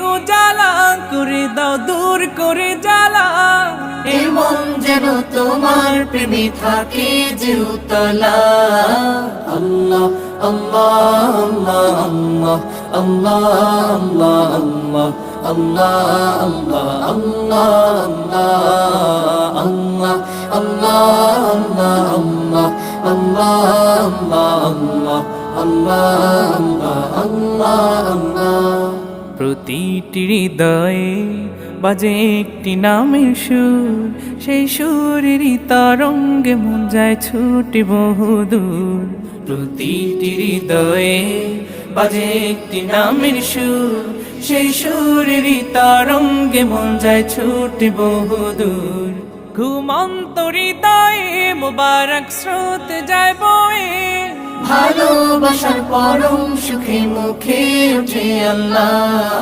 উজালা করে দাও দূর করে জ্বালা এই মন যেন তোমার প্রেমে থাকে যে উতলা আল্লাহ আল্লাহ আল্লাহ আল্লাহ আল্লাহ আল্লাহ আল্লাহ আল্লাহ আল্লাহ আল্লাহ আল্লাহ আল্লাহ প্রতিটি হৃদয়ে বাজে একটি নামের সুর সেই সুরেরই তরঙ্গে মন যায় ছুটে বহুদূর প্রতিটি হৃদয়ে বাজে একটি নামের সুর সেই সুরেরই তরঙ্গে মন যায় ছুটে বহুদূর ঘুমন্ত হৃদয়ে মোবারক স্রোত যায় বয়ে ভালোবাসার পরম সুখে মুখে উঠে আল্লাহ